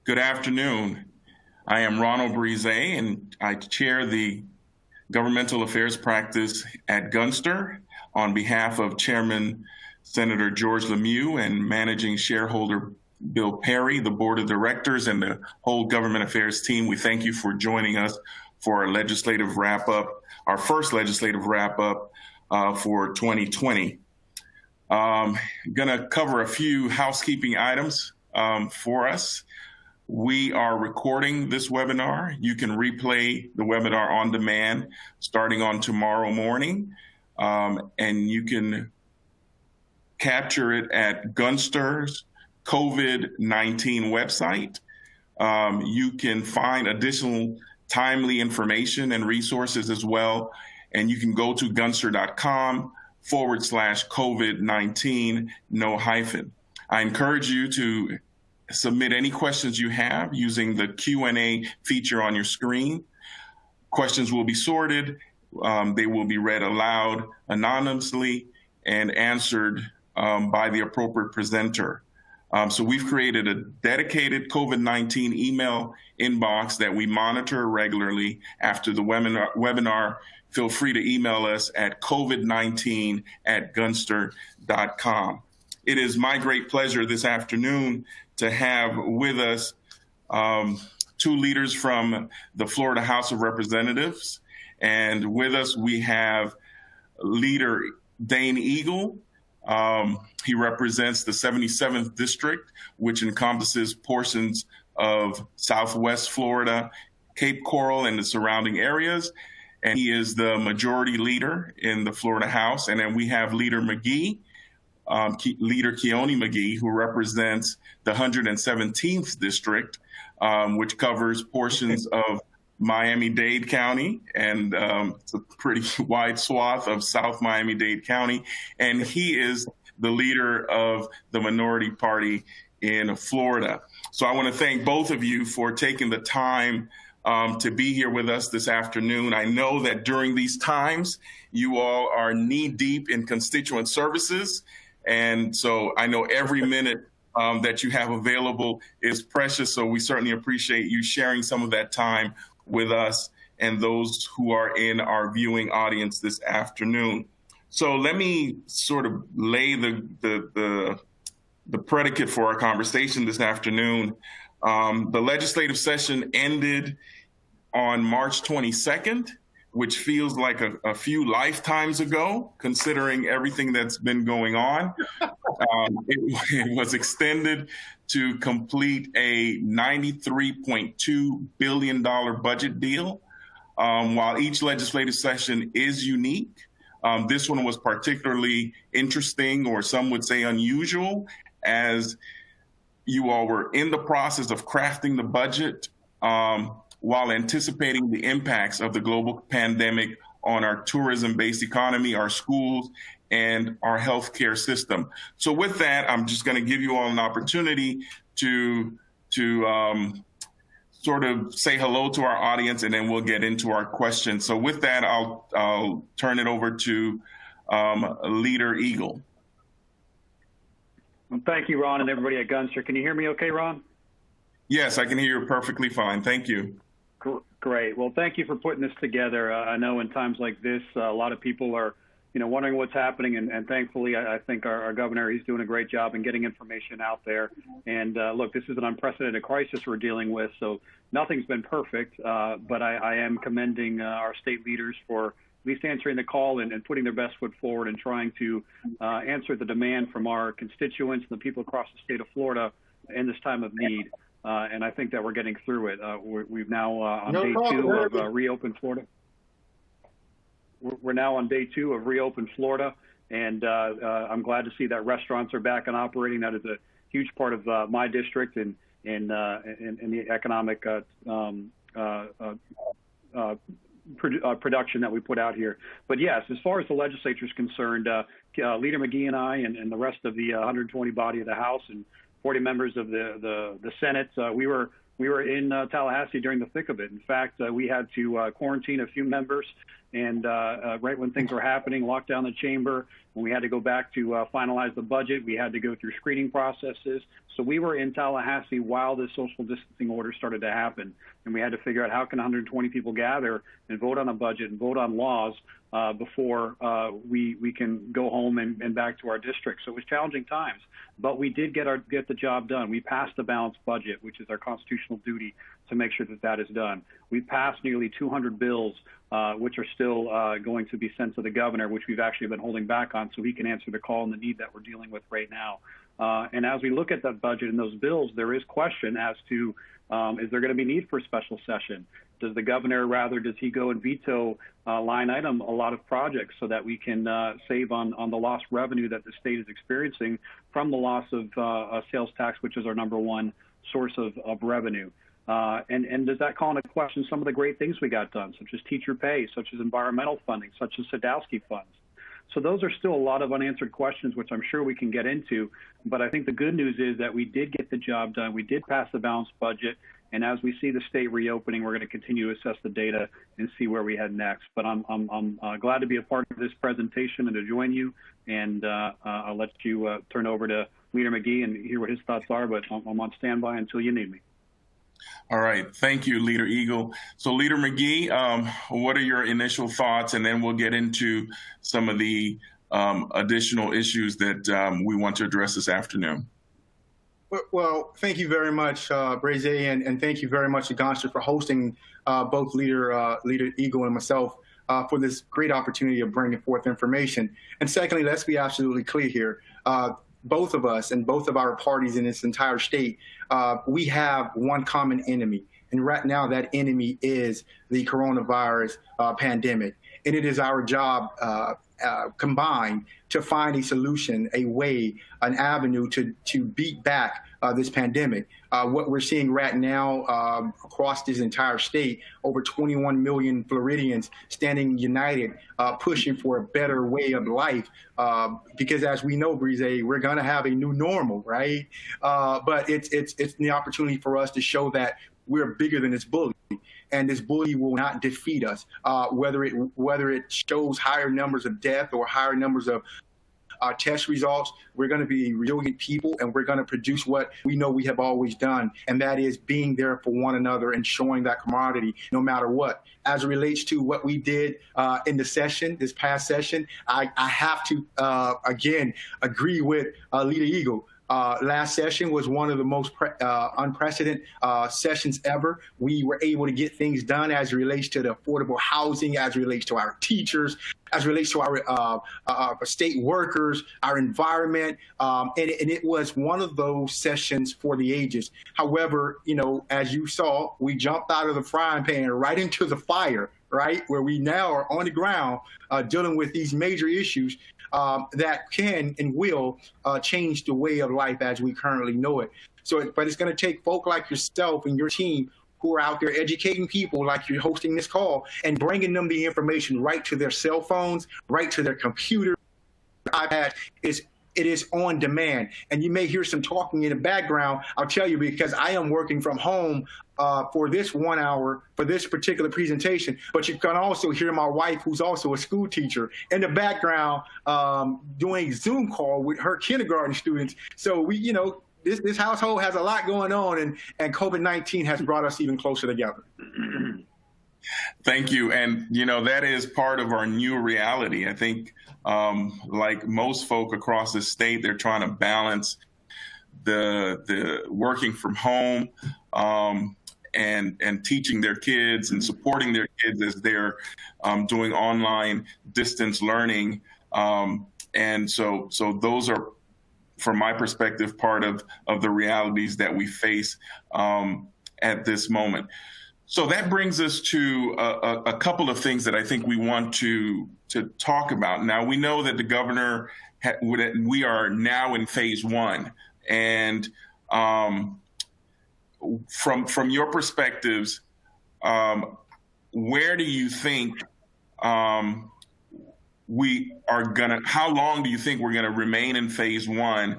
Good afternoon. I am Ronald Brisé, and I chair the Governmental Affairs Practice at Gunster on behalf of Chairman Senator George Lemieux and Managing Shareholder Bill Perry, the Board of Directors, and the whole Government Affairs team. We thank you for joining us for our legislative wrap-up, our first legislative wrap-up for 2020. Going to cover a few housekeeping items for us. We are recording this webinar. You can replay the webinar on demand starting on tomorrow morning, and you can capture it at Gunster's COVID-19 website. You can find additional timely information and resources as well, and you can go to gunster.com/COVID-19, no hyphen. I encourage you to submit any questions you have using the Q&A feature on your screen. Questions will be sorted. They will be read aloud anonymously and answered by the appropriate presenter. So we've created a dedicated COVID-19 email inbox that we monitor regularly after the webinar. Feel free to email us at covid19@gunster.com. It is my great pleasure this afternoon to have with us two leaders from the Florida House of Representatives. And with us, we have Leader Dane Eagle. He represents the 77th District, which encompasses portions of Southwest Florida, Cape Coral, and the surrounding areas. And he is the majority leader in the Florida House. And then we have Leader McGee, Leader Keone McGee, who represents the 117th District, which covers portions of Miami-Dade County, and it's a pretty wide swath of South Miami-Dade County. And he is the leader of the minority party in Florida. So I want to thank both of you for taking the time to be here with us this afternoon. I know that during these times, you all are knee-deep in constituent services. And so I know every minute that you have available is precious. So we certainly appreciate you sharing some of that time with us and those who are in our viewing audience this afternoon. So let me sort of lay the predicate for our conversation this afternoon. The legislative session ended on March 22nd, which feels like a few lifetimes ago, considering everything that's been going on. It was extended to complete a $93.2 billion budget deal. While each legislative session is unique, this one was particularly interesting, or some would say unusual, as you all were in the process of crafting the budget while anticipating the impacts of the global pandemic on our tourism-based economy, our schools, and our healthcare system. So with that, I'm just going to give you all an opportunity to sort of say hello to our audience, and then we'll get into our questions. So with that, I'll turn it over to Leader Eagle. Well, thank you, Ron, and everybody at Gunster. Can you hear me okay, Ron? Yes, I can hear you perfectly fine. Thank you. Great. Well, thank you for putting this together. I know in times like this, a lot of people are, wondering what's happening, and thankfully, I think our governor, he's doing a great job in getting information out there. And look, this is an unprecedented crisis we're dealing with, so nothing's been perfect, but I am commending our state leaders for at least answering the call and putting their best foot forward and trying to answer the demand from our constituents and the people across the state of Florida in this time of need. And I think that we're getting through it. We've now on day 2 of Reopen Florida. We're now on day 2 of Reopen Florida, and I'm glad to see that restaurants are back and operating. That is a huge part of my district and in the economic production that we put out here. But yes, as far as the legislature is concerned, Leader McGee and I and the rest of the 120 body of the House and 40 members of the Senate, we were we were in Tallahassee during the thick of it. In fact, we had to quarantine a few members, and right when things were happening, lock down the chamber. When we had to go back to finalize the budget, we had to go through screening processes. So we were in Tallahassee while the social distancing order started to happen, and we had to figure out how can 120 people gather and vote on a budget and vote on laws before we can go home and back to our district. So it was challenging times, but we did get the job done. We passed the balanced budget, which is our constitutional duty to make sure that that is done. We passed nearly 200 bills, which are still going to be sent to the governor, which we've actually been holding back on so he can answer the call and the need that we're dealing with right now. And as we look at that budget and those bills, there is question as to is there going to be need for a special session? Does the governor does he go and veto line item a lot of projects so that we can save on the lost revenue that the state is experiencing from the loss of sales tax, which is our number one source of revenue? And does that call into question some of the great things we got done, such as teacher pay, such as environmental funding, such as Sadowski funds? So those are still a lot of unanswered questions, which I'm sure we can get into. But I think the good news is that we did get the job done. We did pass the balanced budget. And as we see the state reopening, we're going to continue to assess the data and see where we head next. But I'm glad to be a part of this presentation and to join you. And I'll let you turn over to Leader McGee and hear what his thoughts are. But I'm on standby until you need me. All right. Thank you, Leader Eagle. So, Leader McGee, what are your initial thoughts? And then we'll get into some of the additional issues that we want to address this afternoon. Well, thank you very much, Brisé, and thank you very much to Gunster for hosting both Leader Eagle and myself for this great opportunity of bringing forth information. And secondly, let's be absolutely clear here. Both of us and both of our parties in this entire state, we have one common enemy. And right now, that enemy is the coronavirus pandemic. And it is our job combined to find a solution, a way, an avenue to beat back this pandemic. What we're seeing right now across this entire state, over 21 million Floridians standing united, pushing for a better way of life. Because as we know, Brisé, we're going to have a new normal, right? But it's the opportunity for us to show that we're bigger than this bully. And this bully will not defeat us, whether it shows higher numbers of death or higher numbers of test results. We're going to be resilient people, and we're going to produce what we know we have always done, and that is being there for one another and showing that camaraderie no matter what. As it relates to what we did in the session, this past session, I have to, again, agree with Leader Eagle. Last session was one of the most unprecedented sessions ever. We were able to get things done as it relates to the affordable housing, as it relates to our teachers, as it relates to our state workers, our environment, and it was one of those sessions for the ages. However, you know, as you saw, we jumped out of the frying pan right into the fire, right, where we now are on the ground dealing with these major issues that can and will change the way of life as we currently know it. So, but it's going to take folk like yourself and your team who are out there educating people like you're hosting this call and bringing them the information right to their cell phones, right to their computer, iPad. It is on demand. And you may hear some talking in the background. I'll tell you, because I am working from home for this 1 hour for this particular presentation, but you can also hear my wife, who's also a school teacher, in the background doing Zoom call with her kindergarten students. So we, you know, this household has a lot going on, and COVID-19 has brought us even closer together. Thank you. And, you know, that is part of our new reality. I think, like most folk across the state, they're trying to balance the working from home and teaching their kids and supporting their kids as they're doing online distance learning. And so those are, from my perspective, part of the realities that we face at this moment. So that brings us to a couple of things that I think we want to talk about. Now, we know that the governor, we are now in phase one. And from your perspectives, where do you think how long do you think we're gonna remain in phase one,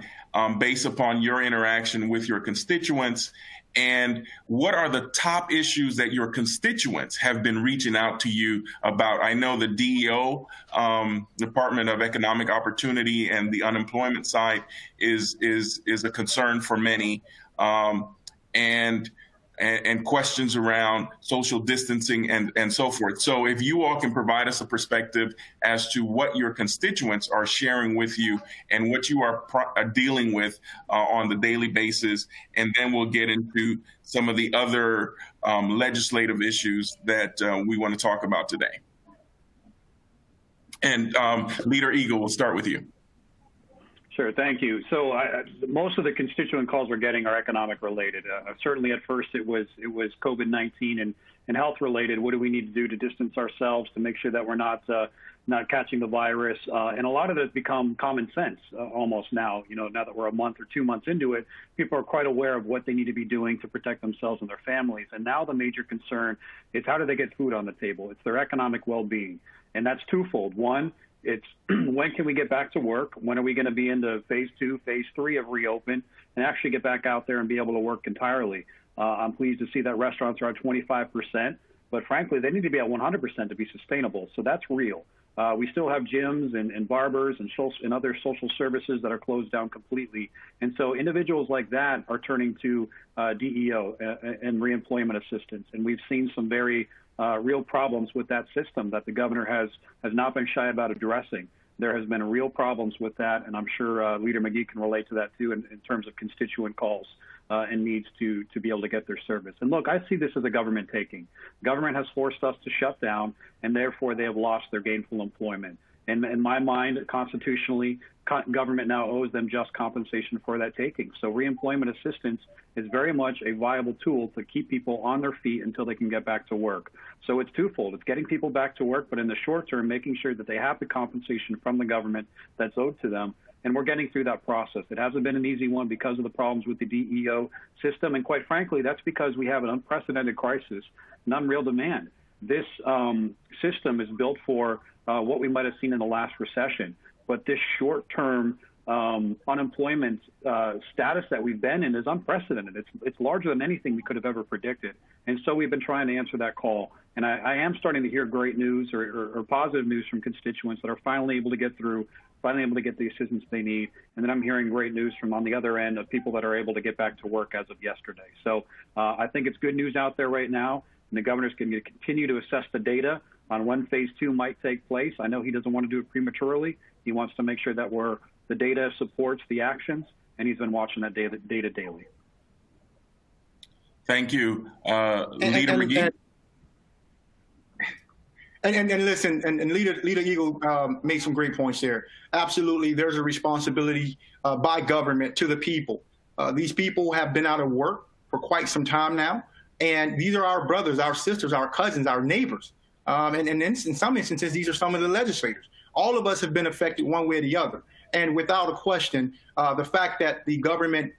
based upon your interaction with your constituents? And what are the top issues that your constituents have been reaching out to you about? I know the DEO, Department of Economic Opportunity, and the unemployment side is a concern for many, and questions around social distancing and so forth. So if you all can provide us a perspective as to what your constituents are sharing with you and what you are dealing with on the daily basis, and then we'll get into some of the other legislative issues that we want to talk about today. And Leader Eagle, we'll start with you. Sure, thank you. So most of the constituent calls we're getting are economic related. Certainly at first it was COVID-19 and health related. What do we need to do to distance ourselves to make sure that we're not catching the virus? And a lot of it has become common sense almost now. Now that we're a month or 2 months into it, people are quite aware of what they need to be doing to protect themselves and their families. And now the major concern is how do they get food on the table? It's their economic well-being. And that's twofold. One, it's when can we get back to work? When are we going to be into phase 2, phase 3 of reopen and actually get back out there and be able to work entirely? I'm pleased to see that restaurants are at 25%, but frankly, they need to be at 100% to be sustainable. So that's real. We still have gyms and barbers and other social services that are closed down completely. And so individuals like that are turning to DEO and reemployment assistance. And we've seen some very real problems with that system that the governor has not been shy about addressing. There has been real problems with that, and I'm sure Leader McGee can relate to that too in terms of constituent calls and needs to be able to get their service. And look, I see this as a government taking. Government has forced us to shut down, and therefore they have lost their gainful employment. And in my mind, constitutionally, government now owes them just compensation for that taking. So reemployment assistance is very much a viable tool to keep people on their feet until they can get back to work. So it's twofold. It's getting people back to work, but in the short term, making sure that they have the compensation from the government that's owed to them. And we're getting through that process. It hasn't been an easy one because of the problems with the DEO system. And quite frankly, that's because we have an unprecedented crisis, an unreal demand. This system is built for what we might have seen in the last recession. But this short-term unemployment status that we've been in is unprecedented. It's larger than anything we could have ever predicted. And so we've been trying to answer that call. And I am starting to hear great news or positive news from constituents that are finally able to get through, finally able to get the assistance they need. And then I'm hearing great news from on the other end of people that are able to get back to work as of yesterday. So I think it's good news out there right now. And the governor's going to continue to assess the data on when phase 2 might take place. I know he doesn't want to do it prematurely. He wants to make sure that the data supports the actions, and he's been watching that data daily. Thank you. Leader McGee? And listen, and Leader Eagle made some great points there. Absolutely, there's a responsibility by government to the people. These people have been out of work for quite some time now, and these are our brothers, our sisters, our cousins, our neighbors. And in some instances, these are some of the legislators. All of us have been affected one way or the other. And without a question, the fact that the government,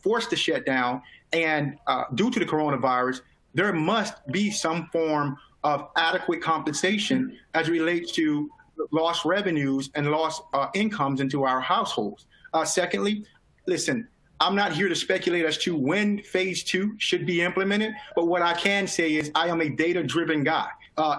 forced to shut down and due to the coronavirus, there must be some form of adequate compensation as it relates to lost revenues and lost incomes into our households. Secondly, listen, I'm not here to speculate as to when phase 2 should be implemented, but what I can say is I am a data-driven guy.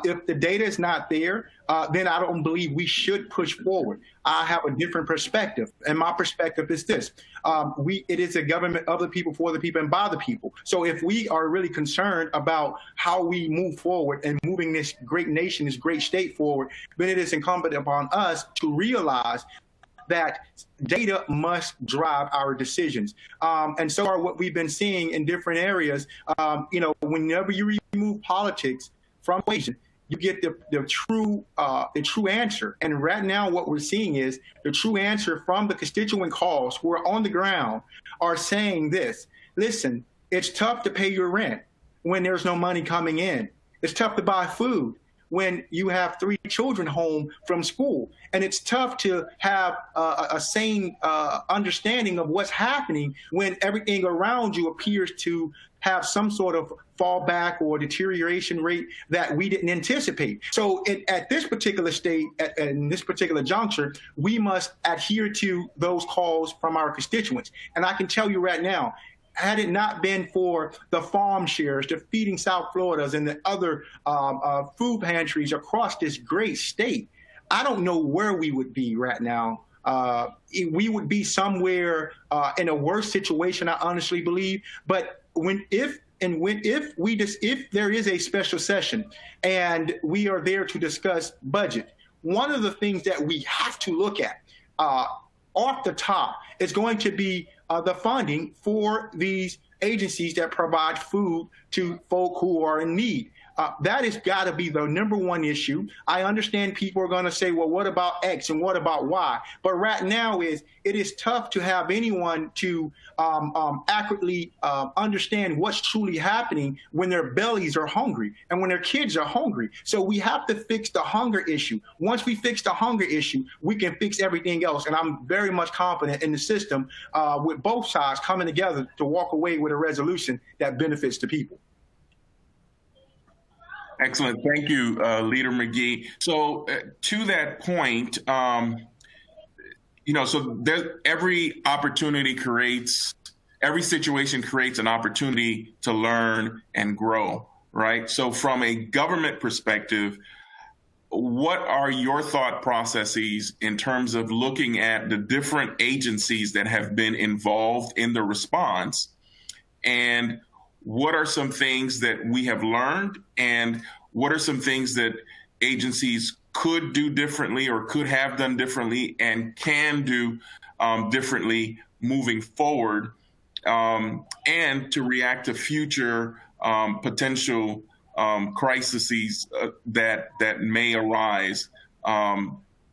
If the data is not there, then I don't believe we should push forward. I have a different perspective, and my perspective is this. It is a government of the people, for the people, and by the people. So if we are really concerned about how we move forward and moving this great nation, this great state forward, then it is incumbent upon us to realize that data must drive our decisions. And so are what we've been seeing in different areas. Whenever you remove politics from the equation, you get the true answer. And right now what we're seeing is the true answer from the constituent calls who are on the ground are saying this: listen, it's tough to pay your rent when there's no money coming in. It's tough to buy food when you have 3 children home from school. And it's tough to have a sane understanding of what's happening when everything around you appears to have some sort of fallback or deterioration rate that we didn't anticipate. So at this particular state, in this particular juncture, we must adhere to those calls from our constituents. And I can tell you right now, had it not been for the farm shares, the Feeding South Floridas, and the other food pantries across this great state, I don't know where we would be right now. We would be somewhere in a worse situation, I honestly believe. But if there is a special session and we are there to discuss budget, one of the things that we have to look at off the top is going to be the funding for these agencies that provide food to folk who are in need. That has got to be the number one issue. I understand people are going to say, well, what about X and what about Y? But right now it is tough to have anyone to accurately understand what's truly happening when their bellies are hungry and when their kids are hungry. So we have to fix the hunger issue. Once we fix the hunger issue, we can fix everything else. And I'm very much confident in the system with both sides coming together to walk away with a resolution that benefits the people. Excellent. Thank you, Leader McGee. So to that point, every opportunity every situation creates an opportunity to learn and grow, right? So from a government perspective, what are your thought processes in terms of looking at the different agencies that have been involved in the response, and what are some things that we have learned, and what are some things that agencies could do differently or could have done differently and can do differently moving forward, and to react to future potential crises that may arise,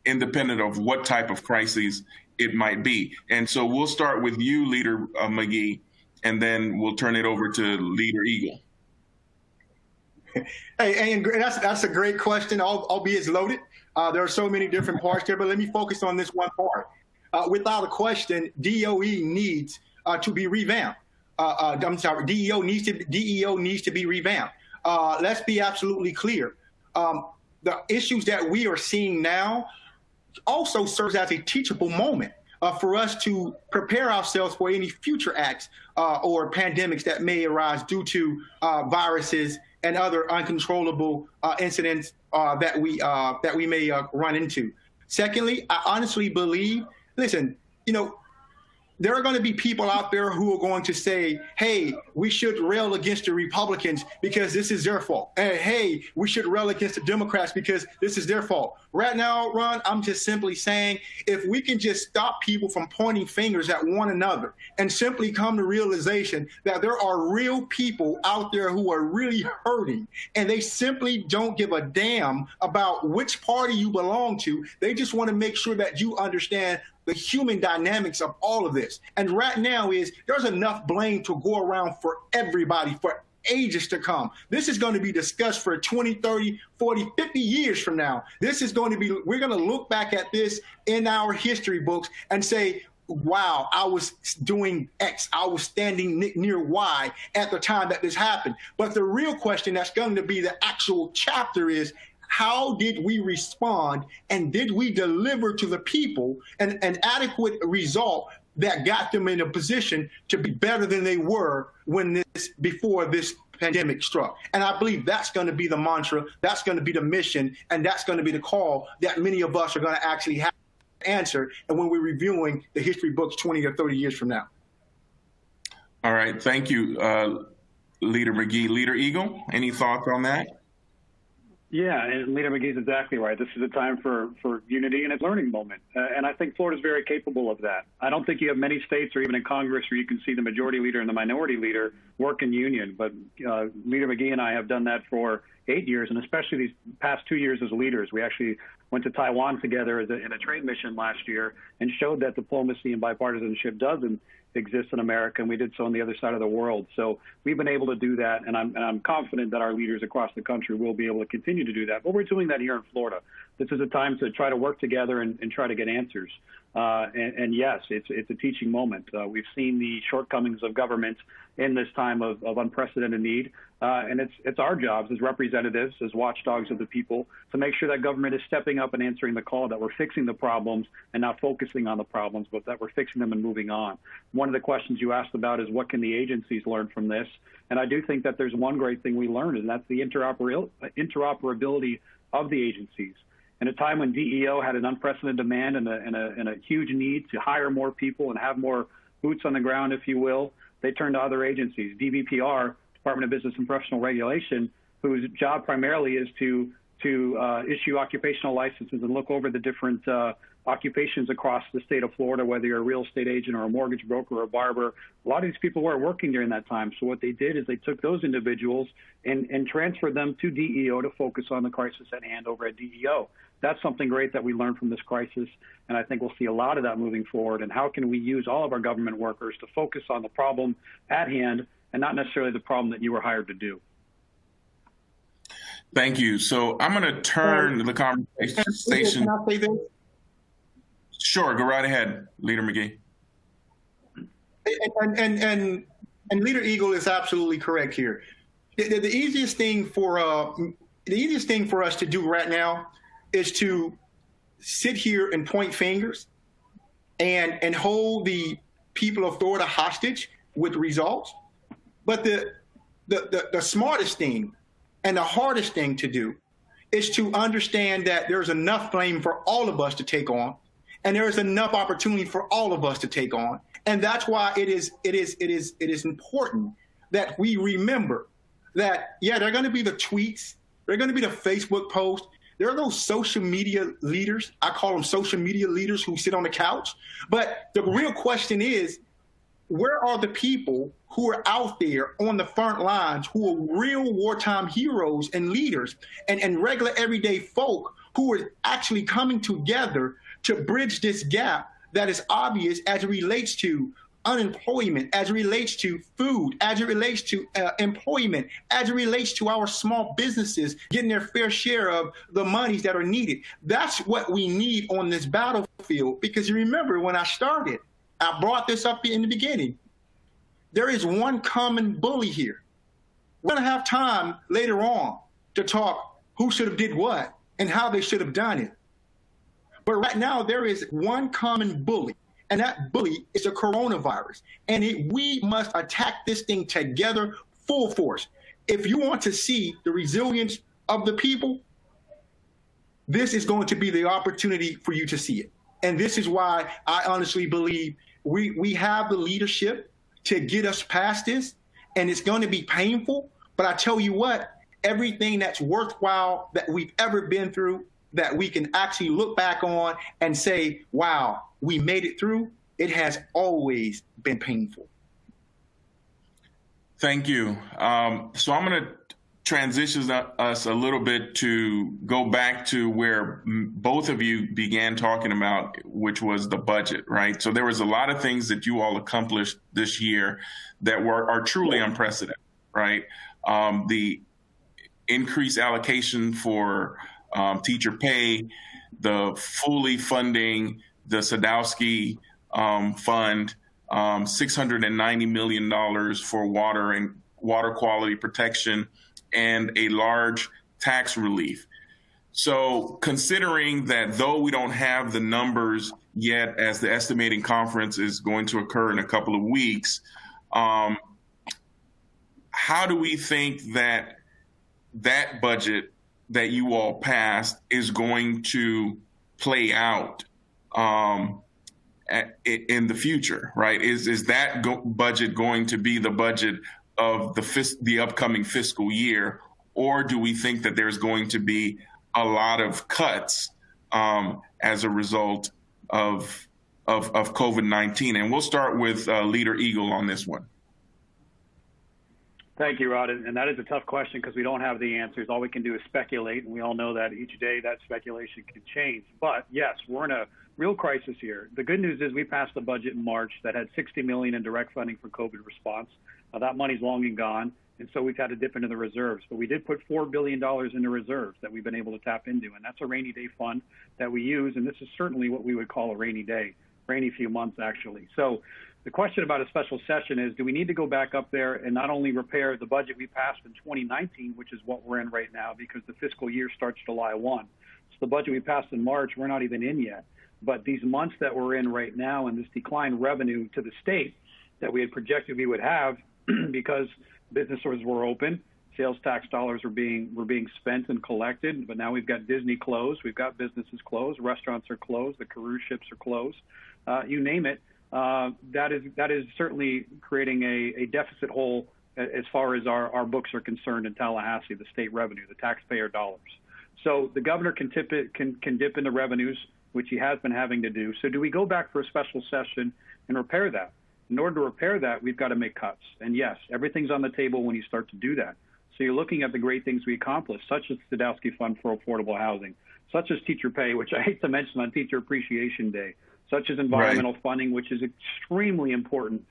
independent of what type of crises it might be. And so we'll start with you, Leader McGee, and then we'll turn it over to Leader Eagle. Hey, and that's a great question, albeit it's loaded. There are so many different parts there, but let me focus on this one part. Without a question, DOE needs to be revamped. DEO needs to be revamped. Let's be absolutely clear. The issues that we are seeing now also serves as a teachable moment for us to prepare ourselves for any future acts or pandemics that may arise due to viruses and other uncontrollable incidents that we may run into. Secondly, I honestly believe, listen, there are going to be people out there who are going to say, hey, we should rail against the Republicans because this is their fault. Hey, we should rail against the Democrats because this is their fault. Right now, Ron, I'm just simply saying, if we can just stop people from pointing fingers at one another and simply come to realization that there are real people out there who are really hurting, and they simply don't give a damn about which party you belong to. They just want to make sure that you understand the human dynamics of all of this. And right now there's enough blame to go around for everybody for ages to come. This is going to be discussed for 20, 30, 40, 50 years from now. We're going to look back at this in our history books and say, wow, I was doing X, I was standing near Y at the time that this happened. But the real question that's going to be the actual chapter is, how did we respond, and did we deliver to the people an adequate result that got them in a position to be better than they were before this pandemic struck? And I believe that's going to be the mantra, that's going to be the mission, and that's going to be the call that many of us are going to actually have to answer, and when we're reviewing the history books 20 or 30 years from now. All right, thank you, Leader McGee. Leader Eagle, any thoughts on that? Yeah, and Leader McGee's exactly right. This is a time for unity and a learning moment. And I think Florida's very capable of that. I don't think you have many states or even in Congress where you can see the majority leader and the minority leader work in union. But Leader McGee and I have done that for 8 years, and especially these past 2 years as leaders. We actually went to Taiwan together in a trade mission last year and showed that diplomacy and bipartisanship doesn't exist in America, and we did so on the other side of the world. So we've been able to do that, and I'm confident that our leaders across the country will be able to continue to do that. But we're doing that here in Florida. This is a time to try to work together and try to get answers. And yes, it's a teaching moment. We've seen the shortcomings of government in this time of unprecedented need. And it's our jobs as representatives, as watchdogs of the people, to make sure that government is stepping up and answering the call, that we're fixing the problems and not focusing on the problems, but that we're fixing them and moving on. One of the questions you asked about is what can the agencies learn from this? And I do think that there's one great thing we learned, and that's the interoperability of the agencies. In a time when DEO had an unprecedented demand and a huge need to hire more people and have more boots on the ground, if you will, they turned to other agencies. DBPR, Department of Business and Professional Regulation, whose job primarily is to issue occupational licenses and look over the different occupations across the state of Florida, whether you're a real estate agent or a mortgage broker or a barber. A lot of these people weren't working during that time. So what they did is they took those individuals and transferred them to DEO to focus on the crisis at hand over at DEO. That's something great that we learned from this crisis, and I think we'll see a lot of that moving forward. And how can we use all of our government workers to focus on the problem at hand and not necessarily the problem that you were hired to do? Thank you. So I'm going to turn the conversation. Can I say this? Sure, go right ahead, Leader McGee. And Leader Eagle is absolutely correct here. The easiest thing for us to do right now is to sit here and point fingers and hold the people of Florida hostage with results. But the smartest thing and the hardest thing to do is to understand that there's enough blame for all of us to take on, and there is enough opportunity for all of us to take on. And that's why it is important that we remember that, yeah, there are going to be the tweets, there are going to be the Facebook posts. There are those social media leaders, I call them social media leaders, who sit on the couch. But the real question is, where are the people who are out there on the front lines, who are real wartime heroes and leaders and regular everyday folk who are actually coming together to bridge this gap that is obvious as it relates to unemployment, as it relates to food, as it relates to employment, as it relates to our small businesses getting their fair share of the monies that are needed. That's what we need on this battlefield. Because you remember when I started, I brought this up in the beginning. There is one common bully here. We're going to have time later on to talk who should have did what and how they should have done it. But right now, there is one common bully. And that bully is a coronavirus. And we must attack this thing together, full force. If you want to see the resilience of the people, this is going to be the opportunity for you to see it. And this is why I honestly believe we have the leadership to get us past this. And it's going to be painful. But I tell you what, everything that's worthwhile that we've ever been through, that we can actually look back on and say, wow, we made it through, it has always been painful. Thank you. So I'm going to transition us a little bit to go back to where both of you began talking about, which was the budget, right? So there was a lot of things that you all accomplished this year that are truly unprecedented, right? The increased allocation for teacher pay, the fully funding the Sadowski Fund, $690 million for water and water quality protection, and a large tax relief. So considering that though we don't have the numbers yet, as the estimating conference is going to occur in a couple of weeks, how do we think that that budget that you all passed is going to play out in the future, right? Is that budget going to be the budget of the upcoming fiscal year, or do we think that there's going to be a lot of cuts as a result of COVID-19? And we'll start with Leader Eagle on this one. Thank you, Rod. And that is a tough question because we don't have the answers. All we can do is speculate, and we all know that each day that speculation can change. But yes, we're in a real crisis here. The good news is we passed a budget in March that had $60 million in direct funding for COVID response. That money's long and gone, and so we've had to dip into the reserves. But we did put $4 billion into reserves that we've been able to tap into, and that's a rainy day fund that we use. And this is certainly what we would call a rainy day, rainy few months actually. So the question about a special session is, do we need to go back up there and not only repair the budget we passed in 2019, which is what we're in right now because the fiscal year starts July 1. So the budget we passed in March, we're not even in yet. But these months that we're in right now and this declined revenue to the state that we had projected we would have because businesses were open, sales tax dollars were being spent and collected, but now we've got Disney closed, we've got businesses closed, restaurants are closed, the cruise ships are closed, you name it. That is certainly creating a deficit hole as far as our books are concerned in Tallahassee, the state revenue, the taxpayer dollars. So the governor can dip in the revenues, which he has been having to do. So do we go back for a special session and repair that? In order to repair that, we've got to make cuts. And yes, everything's on the table when you start to do that. So you're looking at the great things we accomplished, such as the Sadowski Fund for Affordable Housing, such as teacher pay, which I hate to mention on Teacher Appreciation Day, such as environmental funding, which is extremely important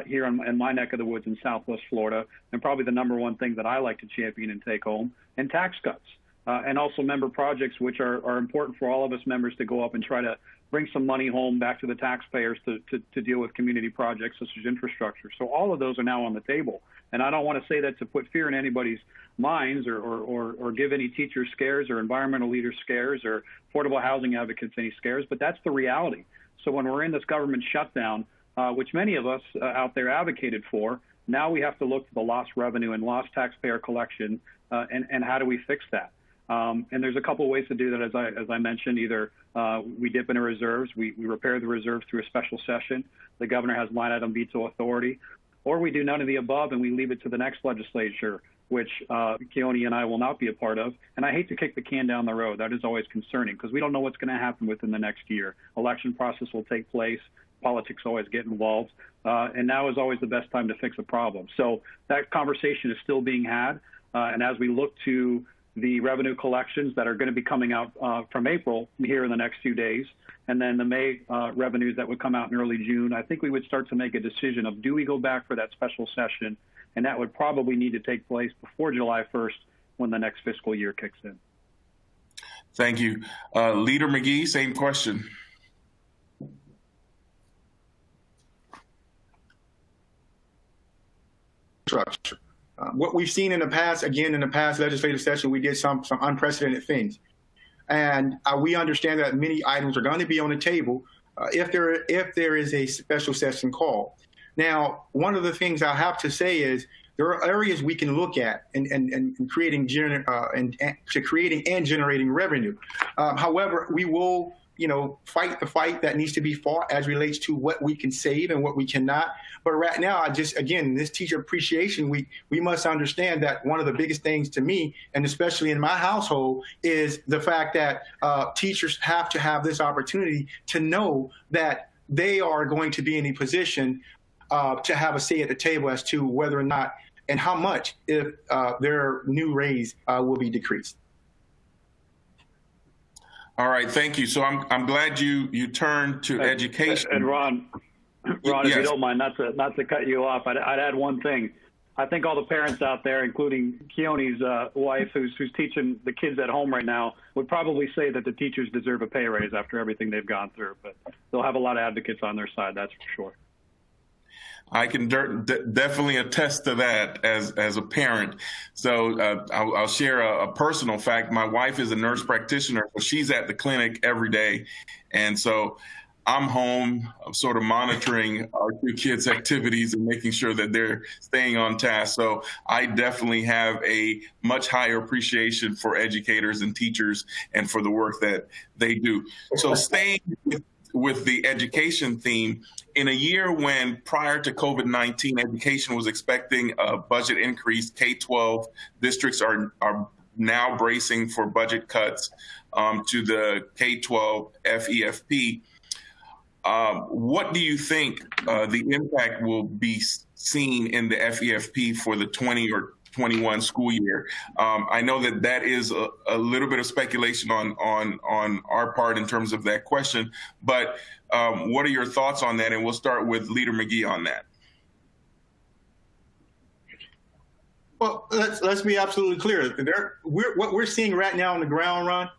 here in my neck of the woods in Southwest Florida, and probably the number one thing that I like to champion and take home, and tax cuts. And also member projects, which are important for all of us members to go up and try to bring some money home back to the taxpayers to deal with community projects such as infrastructure. So all of those are now on the table. And I don't want to say that to put fear in anybody's minds or give any teachers scares or environmental leaders scares or affordable housing advocates any scares, but that's the reality. So when we're in this government shutdown, which many of us out there advocated for, now we have to look to the lost revenue and lost taxpayer collection and how do we fix that? And there's a couple of ways to do that, as I mentioned. Either we dip into reserves, we repair the reserves through a special session. The governor has line item veto authority, or we do none of the above and we leave it to the next legislature, which Keone and I will not be a part of. And I hate to kick the can down the road. That is always concerning because we don't know what's going to happen within the next year. Election process will take place. Politics always get involved. And now is always the best time to fix a problem. So that conversation is still being had. And as we look to the revenue collections that are going to be coming out from April here in the next few days, and then the May revenues that would come out in early June, I think we would start to make a decision of do we go back for that special session, and that would probably need to take place before July 1st when the next fiscal year kicks in. Thank you. Leader McGee, same question. Structure. What we've seen in the past, again, in the past legislative session, we did some unprecedented things. And we understand that many items are going to be on the table if there is a special session call. Now, one of the things I have to say is there are areas we can look at in creating and generating revenue. However, we will fight the fight that needs to be fought as relates to what we can save and what we cannot. But right now, again, this Teacher Appreciation Week, we must understand that one of the biggest things to me, and especially in my household, is the fact that teachers have to have this opportunity to know that they are going to be in a position to have a say at the table as to whether or not and how much if their new raise will be decreased. All right, thank you. So I'm glad you turned to education. And Ron, yes. If you don't mind, not to cut you off, I'd add one thing. I think all the parents out there, including Keone's wife, who's teaching the kids at home right now, would probably say that the teachers deserve a pay raise after everything they've gone through. But they'll have a lot of advocates on their side, that's for sure. I can definitely attest to that as a parent. So I'll share a personal fact. My wife is a nurse practitioner, so she's at the clinic every day. And so I'm home sort of monitoring our two kids' activities and making sure that they're staying on task. So I definitely have a much higher appreciation for educators and teachers and for the work that they do. So staying with the education theme, in a year when prior to COVID-19, education was expecting a budget increase, K-12 districts are now bracing for budget cuts to the K-12 FEFP. What do you think the impact will be seen in the FEFP for the 20 or 21 school year? I know that is a little bit of speculation on our part in terms of that question, but what are your thoughts on that? And we'll start with Leader McGee on that. Well, let's be absolutely clear. What we're seeing right now on the ground, Ron,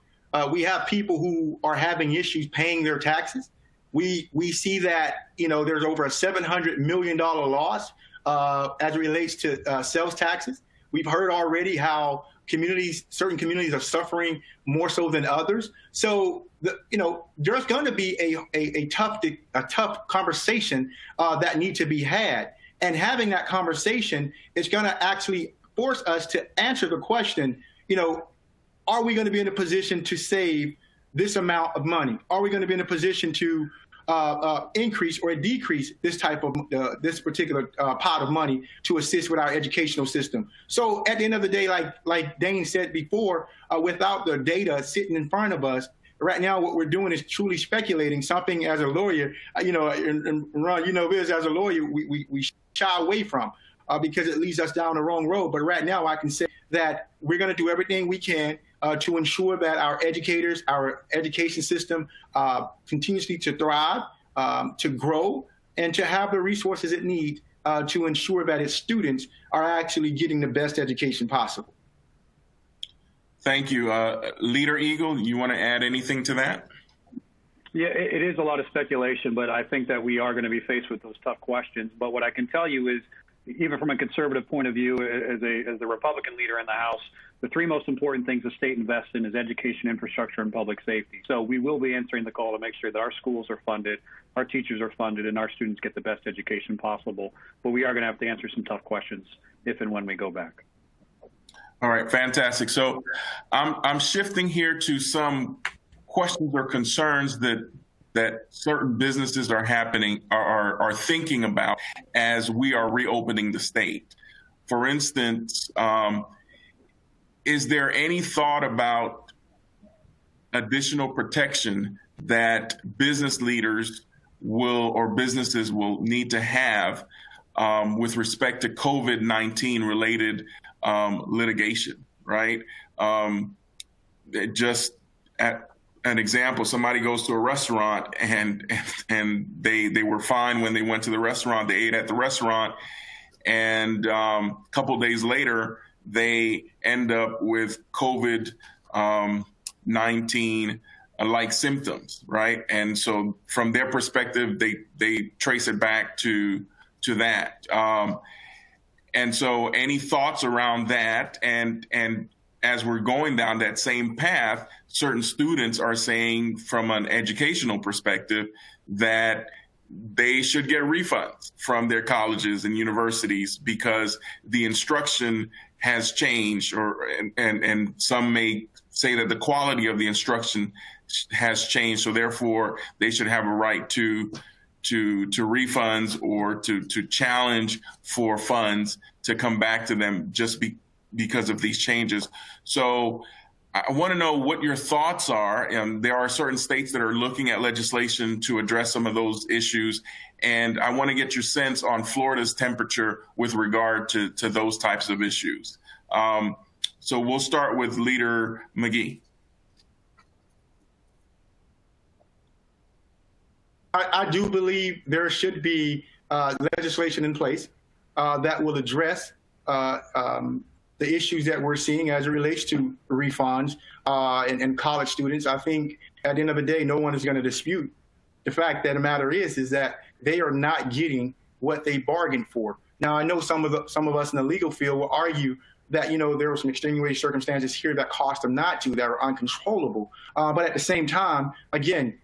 we have people who are having issues paying their taxes. We see that, there's over a $700 million loss as it relates to sales taxes. We've heard already how certain communities are suffering more so than others. So, there's going to be a tough conversation that needs to be had. And having that conversation is going to actually force us to answer the question, are we going to be in a position to save this amount of money? Are we going to be in a position to increase or decrease this type of this particular pot of money to assist with our educational system? So at the end of the day, like Dane said before, without the data sitting in front of us, right now what we're doing is truly speculating something as a lawyer, and Ron, this as a lawyer, we shy away from because it leads us down the wrong road. But right now I can say that we're going to do everything we can to ensure that our educators, our education system continuously to thrive, to grow, and to have the resources it needs to ensure that its students are actually getting the best education possible. Thank you. Leader Eagle, you want to add anything to that? Yeah, it is a lot of speculation, but I think that we are going to be faced with those tough questions. But what I can tell you is, even from a conservative point of view, as the Republican leader in the House, the three most important things the state invests in is education, infrastructure, and public safety. So we will be answering the call to make sure that our schools are funded, our teachers are funded, and our students get the best education possible. But we are going to have to answer some tough questions if and when we go back. All right, fantastic. So I'm shifting here to some questions or concerns that certain businesses are thinking about as we are reopening the state. For instance, is there any thought about additional protection that business leaders businesses will need to have with respect to COVID-19 related litigation, right? Just at an example, somebody goes to a restaurant and they were fine when they went to the restaurant, they ate at the restaurant, and a couple of days later, they end up with COVID-19 like symptoms, right? And so from their perspective, they trace it back to that. And so any thoughts around that? And as we're going down that same path, certain students are saying from an educational perspective that they should get refunds from their colleges and universities because the instruction has changed, and some may say that the quality of the instruction has changed, so therefore they should have a right to refunds or to challenge for funds to come back to them just because of these changes. So I want to know what your thoughts are. And there are certain states that are looking at legislation to address some of those issues. And I want to get your sense on Florida's temperature with regard to those types of issues. So we'll start with Leader McGee. I do believe there should be legislation in place that will address the issues that we're seeing as it relates to refunds and college students. I think at the end of the day, no one is going to dispute the fact that the matter is that they are not getting what they bargained for. Now, I know some of us in the legal field will argue that, there were some extenuating circumstances here that caused them not to, that are uncontrollable. But at the same time, again,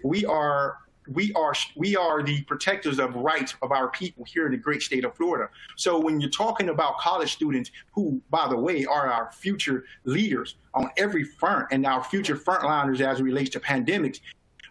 we are the protectors of rights of our people here in the great state of Florida. So when you're talking about college students who, by the way, are our future leaders on every front and our future frontliners as it relates to pandemics,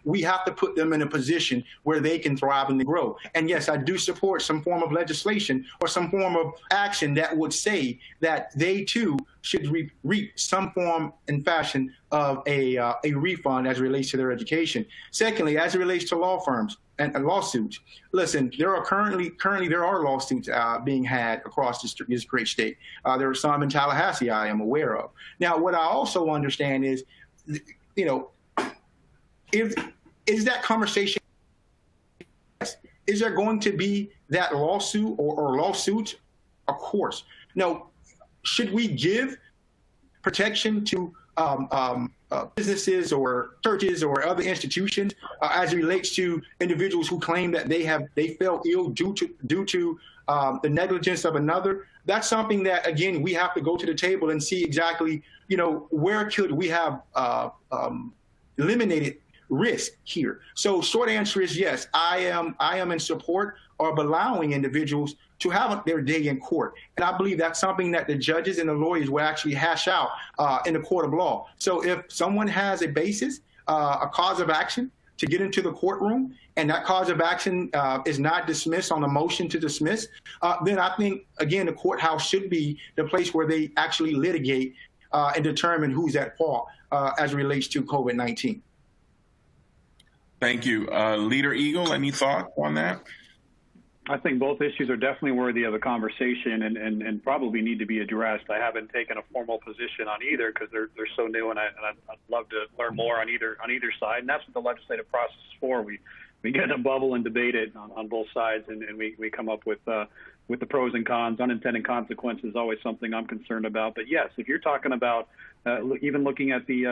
We have to put them in a position where they can thrive and grow. And yes, I do support some form of legislation or some form of action that would say that they too should reap some form and fashion of a refund as it relates to their education. Secondly, as it relates to law firms and lawsuits, listen, there are currently there are lawsuits being had across this great state. There are some in Tallahassee I am aware of. Now, what I also understand is, you know, is that conversation, is there going to be that lawsuit or lawsuits? Of course. No, should we give protection to businesses or churches or other institutions as it relates to individuals who claim that they fell ill due to the negligence of another? That's something that, again, we have to go to the table and see exactly, you know, where could we have eliminated risk here. So short answer is yes, I am in support of allowing individuals to have their day in court. And I believe that's something that the judges and the lawyers will actually hash out in the court of law. So if someone has a basis, a cause of action to get into the courtroom, and that cause of action is not dismissed on a motion to dismiss, then I think, again, the courthouse should be the place where they actually litigate and determine who's at fault as it relates to COVID-19. Thank you. Leader Eagle, any thoughts on that? I think both issues are definitely worthy of a conversation and probably need to be addressed. I haven't taken a formal position on either because they're so new, and I'd love to learn more on either side. And that's what the legislative process is for. We get a bubble and debate it on both sides, and we come up with the pros and cons. Unintended consequences is always something I'm concerned about. But yes, if you're talking about even looking at the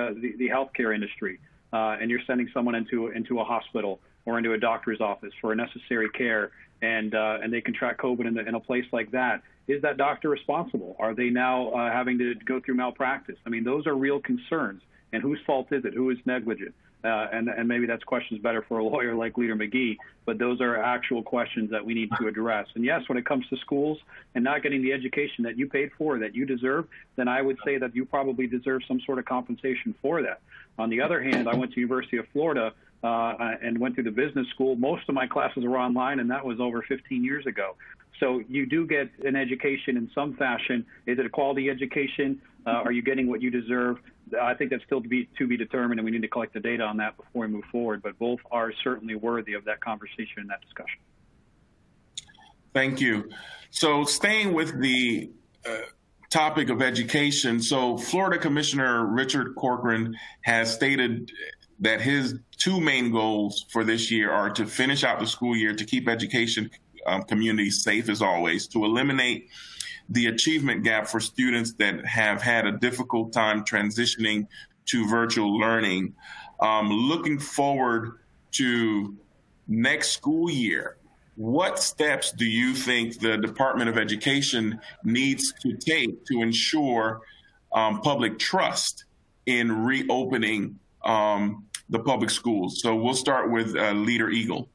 healthcare industry, and you're sending someone into a hospital or into a doctor's office for necessary care, and they contract COVID in a place like that, is that doctor responsible? Are they now having to go through malpractice? I mean, those are real concerns. And whose fault is it? Who is negligent? And maybe that's questions better for a lawyer like Leader McGee, but those are actual questions that we need to address. And yes, when it comes to schools and not getting the education that you paid for, that you deserve, then I would say that you probably deserve some sort of compensation for that. On the other hand, I went to University of Florida and went through the business school. Most of my classes were online, and that was over 15 years ago. So you do get an education in some fashion. Is it a quality education? Are you getting what you deserve? I think that's still to be determined, and we need to collect the data on that before we move forward. But both are certainly worthy of that conversation and that discussion. Thank you. So staying with the topic of education, so Florida Commissioner Richard Corcoran has stated that his two main goals for this year are to finish out the school year, to keep education communities safe as always, to eliminate the achievement gap for students that have had a difficult time transitioning to virtual learning. Looking forward to next school year, what steps do you think the Department of Education needs to take to ensure public trust in reopening the public schools? So we'll start with Leader Eagle.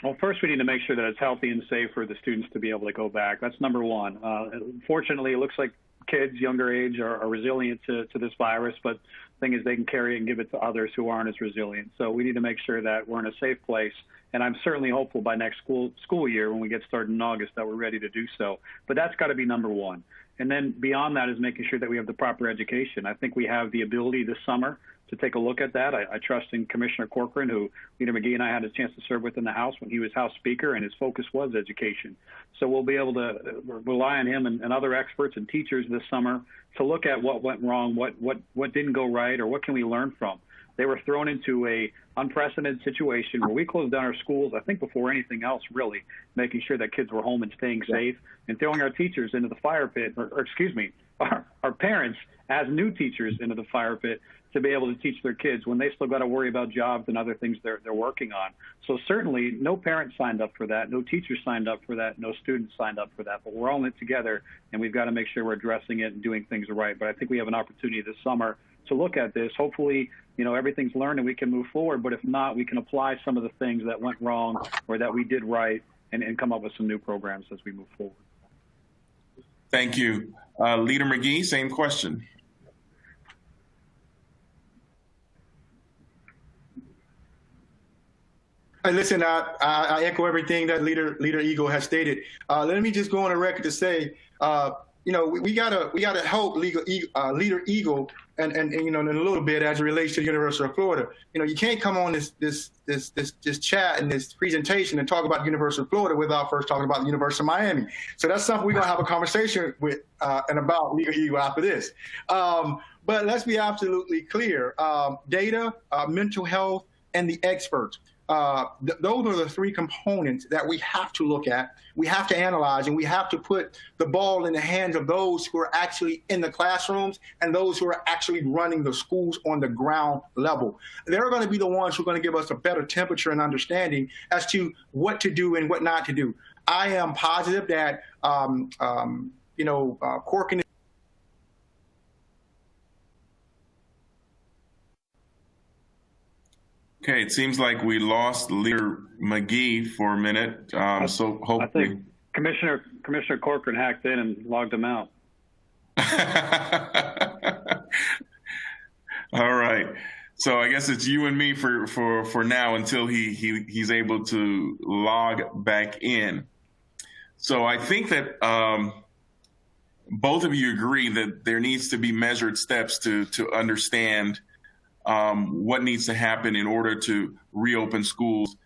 Well, first we need to make sure that it's healthy and safe for the students to be able to go back. That's number one. Fortunately, it looks like kids younger age are resilient to this virus, but the thing is they can carry it and give it to others who aren't as resilient. So we need to make sure that we're in a safe place. And I'm certainly hopeful by next school year when we get started in August that we're ready to do so. But that's got to be number one. And then beyond that is making sure that we have the proper education. I think we have the ability this summer to take a look at that. I trust in Commissioner Corcoran, who Leader McGee and I had a chance to serve with in the House when he was House Speaker, and his focus was education. So we'll be able to rely on him and other experts and teachers this summer to look at what went wrong, what didn't go right, or what can we learn from. They were thrown into a unprecedented situation where we closed down our schools, I think before anything else, really, making sure that kids were home and staying safe, and throwing our teachers into the fire pit, or excuse me, our parents as new teachers into the fire pit to be able to teach their kids when they still got to worry about jobs and other things they're working on. So certainly no parents signed up for that, no teachers signed up for that, no students signed up for that, but we're all in it together, and we've got to make sure we're addressing it and doing things right. But I think we have an opportunity this summer to look at this. Hopefully, everything's learned and we can move forward, but if not, we can apply some of the things that went wrong or that we did right and come up with some new programs as we move forward. Thank you. Leader McGee, same question. Hey, listen, I echo everything that Leader Eagle has stated. Let me just go on the record to say, we gotta help Leader Eagle, and in a little bit as it relates to the University of Florida. You can't come on this chat and this presentation and talk about the University of Florida without first talking about the University of Miami. So that's something we're gonna have a conversation with and about Leader Eagle after this. But let's be absolutely clear: data, mental health, and the experts. Those are the three components that we have to look at, we have to analyze, and we have to put the ball in the hands of those who are actually in the classrooms and those who are actually running the schools on the ground level. They're going to be the ones who are going to give us a better temperature and understanding as to what to do and what not to do. I am positive that, Corcoran. Okay, it seems like we lost Leader McGee for a minute. So hopefully, I think Commissioner Corcoran hacked in and logged him out. All right. So I guess it's you and me for now until he's able to log back in. So I think that both of you agree that there needs to be measured steps to understand what needs to happen in order to reopen schools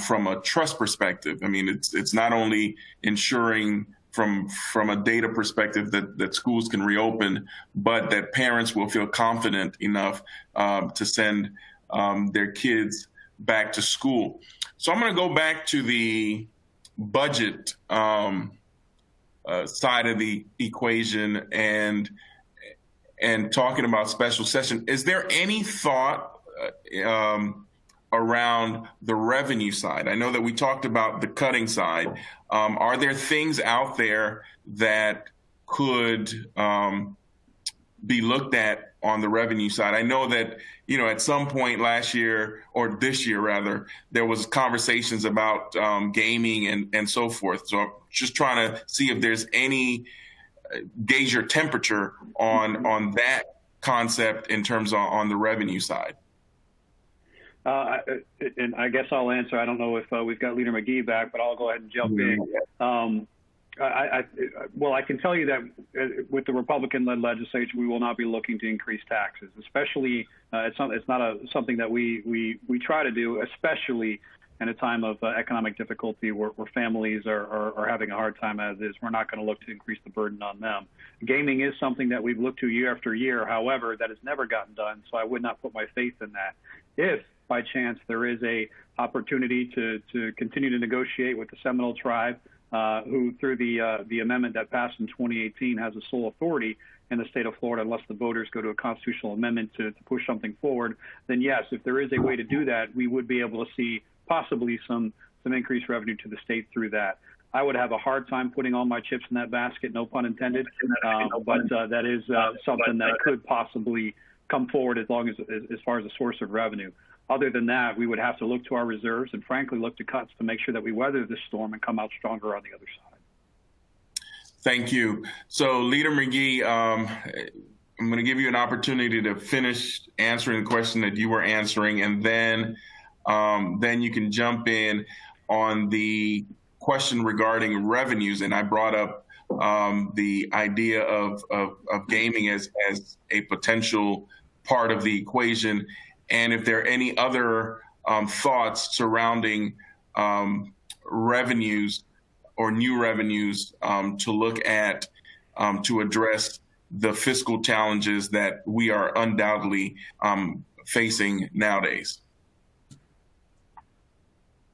from a trust perspective. I mean, it's not only ensuring from a data perspective that schools can reopen, but that parents will feel confident enough to send their kids back to school. So I'm going to go back to the budget side of the equation and talking about special session. Is there any thought around the revenue side? I know that we talked about the cutting side. Are there things out there that could be looked at on the revenue side? I know that, at some point last year, or this year rather, there was conversations about gaming and so forth. So I'm just trying to see if there's any gauge your temperature on that concept in terms of on the revenue side. And I guess I'll answer. I don't know if we've got Leader McGee back, but I'll go ahead and jump in. I can tell you that with the Republican-led legislature, we will not be looking to increase taxes, especially it's not something that we try to do, especially in a time of economic difficulty where families are having a hard time as is. We're not going to look to increase the burden on them. Gaming is something that we've looked to year after year. However, that has never gotten done, so I would not put my faith in that. If, by chance, there is a opportunity to continue to negotiate with the Seminole tribe, who through the amendment that passed in 2018 has a sole authority in the state of Florida unless the voters go to a constitutional amendment to push something forward, then yes, if there is a way to do that, we would be able to see possibly some increased revenue to the state through that. I would have a hard time putting all my chips in that basket, no pun intended, but that is something that could possibly come forward as far as a source of revenue. Other than that, we would have to look to our reserves and frankly look to cuts to make sure that we weather this storm and come out stronger on the other side. Thank you. So Leader McGee, I'm going to give you an opportunity to finish answering the question that you were answering, and then you can jump in on the question regarding revenues. And I brought up the idea of gaming as a potential part of the equation. And if there are any other thoughts surrounding revenues or new revenues to look at to address the fiscal challenges that we are undoubtedly facing nowadays.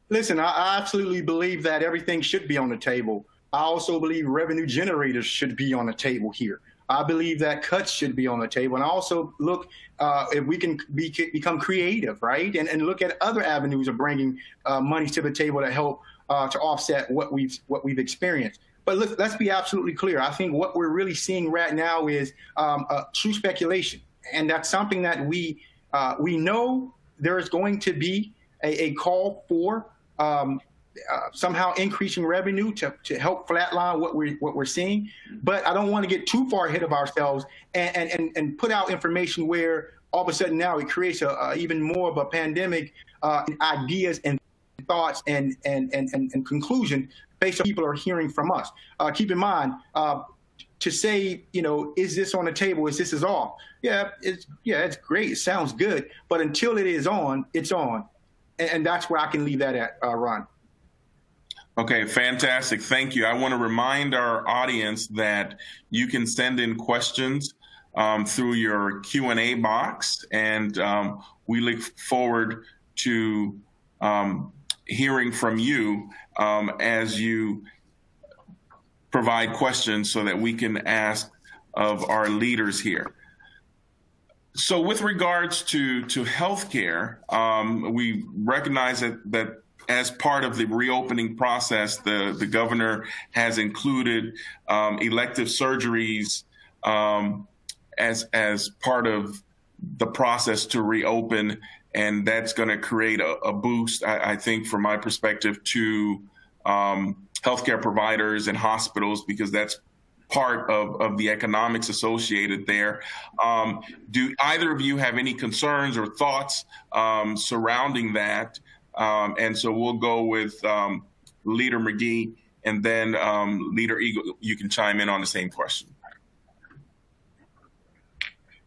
Listen, I absolutely believe that everything should be on the table. I also believe revenue generators should be on the table here. I believe that cuts should be on the table. And I also look if we can become creative, right? And look at other avenues of bringing money to the table to help to offset what we've experienced. But let's be absolutely clear. I think what we're really seeing right now is true speculation. And that's something that we know there is going to be a call for somehow increasing revenue to help flatline what we're seeing. But I don't want to get too far ahead of ourselves and put out information where all of a sudden now it creates even more of a pandemic ideas and thoughts and conclusion based on what people are hearing from us. Keep in mind, to say, is this on the table? Is this off? Yeah, it's great. It sounds good. But until it is on, it's on. And that's where I can leave that at, Ron. Okay, fantastic. Thank you. I want to remind our audience that you can send in questions through your Q&A box, and we look forward to hearing from you as you provide questions so that we can ask of our leaders here. So with regards to healthcare, we recognize that as part of the reopening process, the governor has included elective surgeries as part of the process to reopen, and that's going to create a boost, I think, from my perspective, to healthcare providers and hospitals, because that's part of the economics associated there. Do either of you have any concerns or thoughts surrounding that? And so we'll go with Leader McGee, and then Leader Eagle, you can chime in on the same question.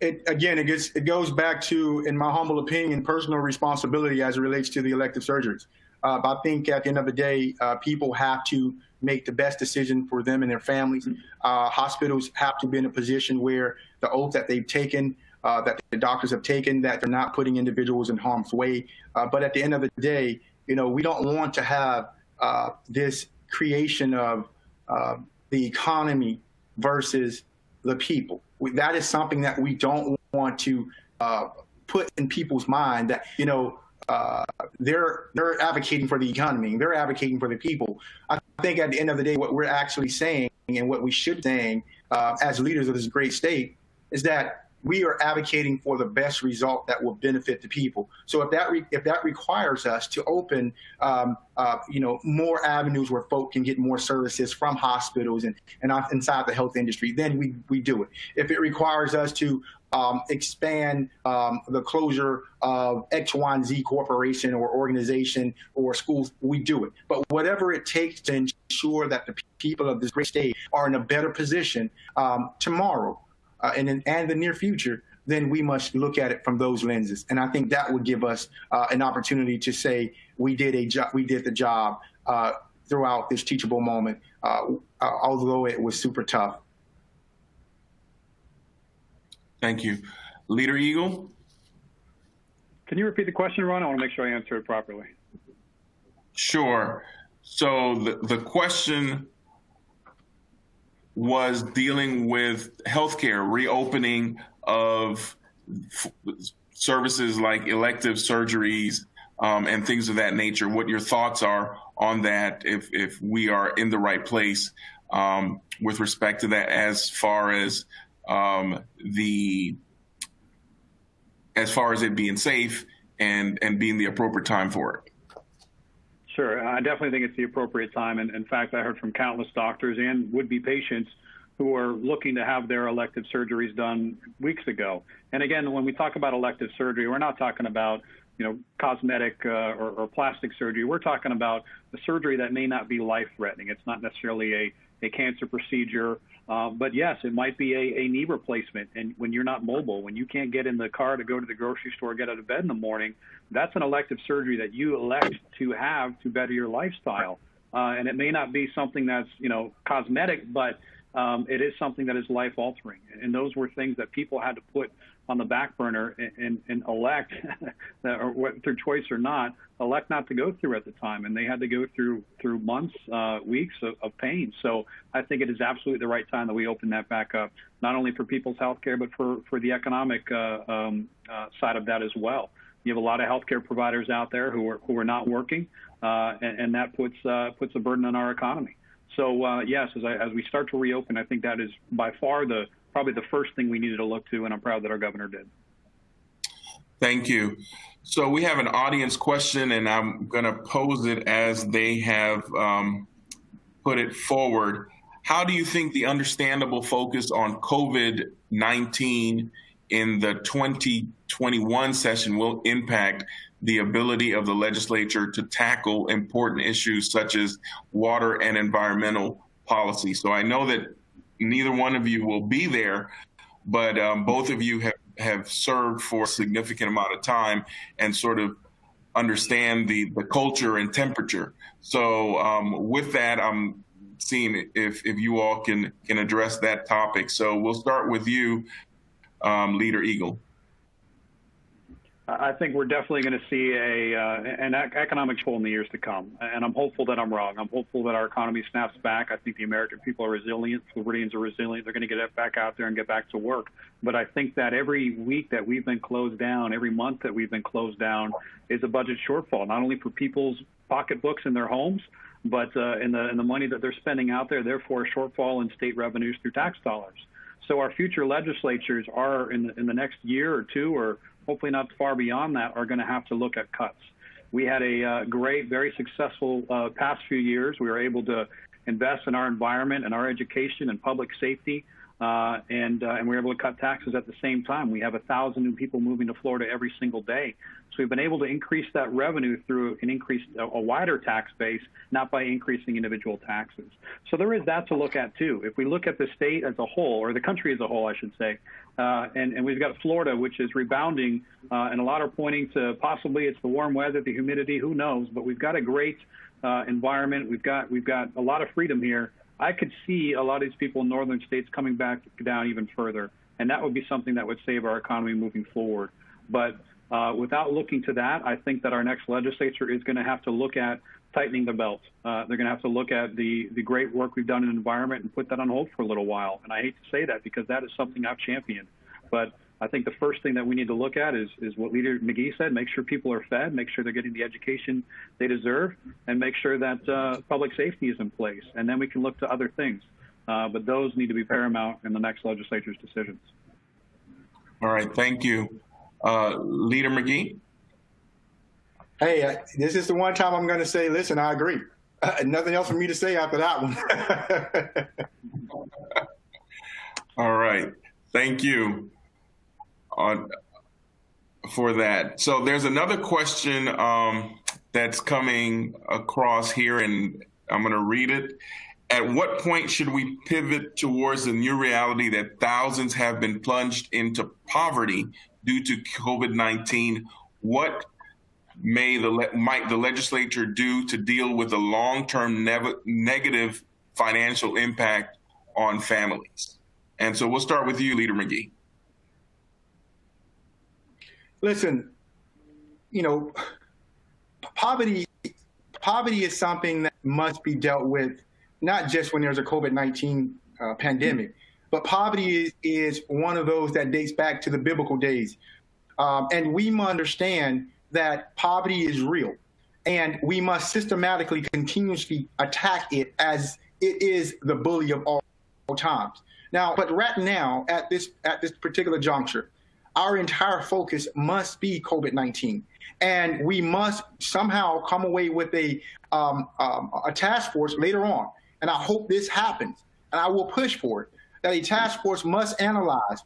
It goes back to, in my humble opinion, personal responsibility as it relates to the elective surgeries. I think at the end of the day, people have to make the best decision for them and their families. Hospitals have to be in a position where the oath that they've taken, that the doctors have taken, that they're not putting individuals in harm's way. But at the end of the day, we don't want to have this creation of the economy versus the people. That is something that we don't want to put in people's mind, that, they're advocating for the economy. They're advocating for the people. I think at the end of the day, what we're actually saying, and what we should be saying as leaders of this great state, is that we are advocating for the best result that will benefit the people. So if that requires us to open, more avenues where folk can get more services from hospitals and inside the health industry, then we do it. If it requires us to expand the closure of X, Y, and Z corporation or organization or schools, we do it. But whatever it takes to ensure that the people of this great state are in a better position tomorrow and in the near future, then we must look at it from those lenses. And I think that would give us an opportunity to say we did the job throughout this teachable moment, although it was super tough. Thank you. Leader Eagle? Can you repeat the question, Ron? I want to make sure I answer it properly. Sure. So the question was dealing with healthcare, reopening of services like elective surgeries and things of that nature. What your thoughts are on that, if we are in the right place with respect to that, as far as it being safe and being the appropriate time for it. Sure. I definitely think it's the appropriate time. And in fact, I heard from countless doctors and would-be patients who are looking to have their elective surgeries done weeks ago. And again, when we talk about elective surgery, we're not talking about, cosmetic or plastic surgery. We're talking about a surgery that may not be life-threatening. It's not necessarily a cancer procedure. But yes, it might be a knee replacement. And when you're not mobile, when you can't get in the car to go to the grocery store, get out of bed in the morning, that's an elective surgery that you elect to have to better your lifestyle. And it may not be something that's, cosmetic, but it is something that is life altering. And those were things that people had to put on the back burner and elect, or through choice or not, elect not to go through at the time. And they had to go through months, weeks of pain. So I think it is absolutely the right time that we open that back up, not only for people's health care, but for the economic side of that as well. You have a lot of healthcare providers out there who are not working, and that puts a burden on our economy. So yes, as we start to reopen, I think that is by far probably the first thing we needed to look to, and I'm proud that our governor did. Thank you. So we have an audience question, and I'm going to pose it as they have put it forward. How do you think the understandable focus on COVID-19 in the 2021 session will impact the ability of the legislature to tackle important issues such as water and environmental policy. So I know that neither one of you will be there, but both of you have served for a significant amount of time and sort of understand the culture and temperature. So with that, I'm seeing if you all can address that topic. So we'll start with you, Leader Eagle. I think we're definitely going to see an economic pull in the years to come, and I'm hopeful that I'm wrong. I'm hopeful that our economy snaps back. I think the American people are resilient. Floridians are resilient. They're going to get back out there and get back to work. But I think that every week that we've been closed down, every month that we've been closed down, is a budget shortfall, not only for people's pocketbooks in their homes, but in the money that they're spending out there, therefore a shortfall in state revenues through tax dollars. So our future legislatures are in the next year or two, or hopefully not far beyond that, are going to have to look at cuts. We had a great, very successful past few years. We were able to invest in our environment and our education and public safety, and we were able to cut taxes at the same time. We have 1,000 new people moving to Florida every single day. So we've been able to increase that revenue through a wider tax base, not by increasing individual taxes. So there is that to look at too. If we look at the state as a whole, or the country as a whole, I should say, and we've got Florida, which is rebounding, and a lot are pointing to possibly it's the warm weather, the humidity, who knows, but we've got a great environment. We've got a lot of freedom here. I could see a lot of these people in northern states coming back down even further, and that would be something that would save our economy moving forward. But without looking to that, I think that our next legislature is going to have to look at tightening the belt. They're going to have to look at the great work we've done in the environment and put that on hold for a little while. And I hate to say that because that is something I've championed. But I think the first thing that we need to look at is what Leader McGee said: make sure people are fed, make sure they're getting the education they deserve, and make sure that public safety is in place. And then we can look to other things. But those need to be paramount in the next legislature's decisions. All right, thank you. Leader McGee? Hey, this is the one time I'm going to say, listen, I agree. Nothing else for me to say after that one. All right. Thank you for that. So there's another question that's coming across here, and I'm going to read it. At what point should we pivot towards the new reality that thousands have been plunged into poverty due to COVID-19? What might the legislature do to deal with the long-term negative financial impact on families? And so we'll start with you, Leader McGee. Listen, poverty is something that must be dealt with, not just when there's a COVID-19 pandemic, but poverty is one of those that dates back to the biblical days. And we must understand that poverty is real, and we must systematically, continuously attack it as it is the bully of all times. Now, but right now, at this particular juncture, our entire focus must be COVID-19, and we must somehow come away with a task force later on. And I hope this happens, and I will push for it, that a task force must analyze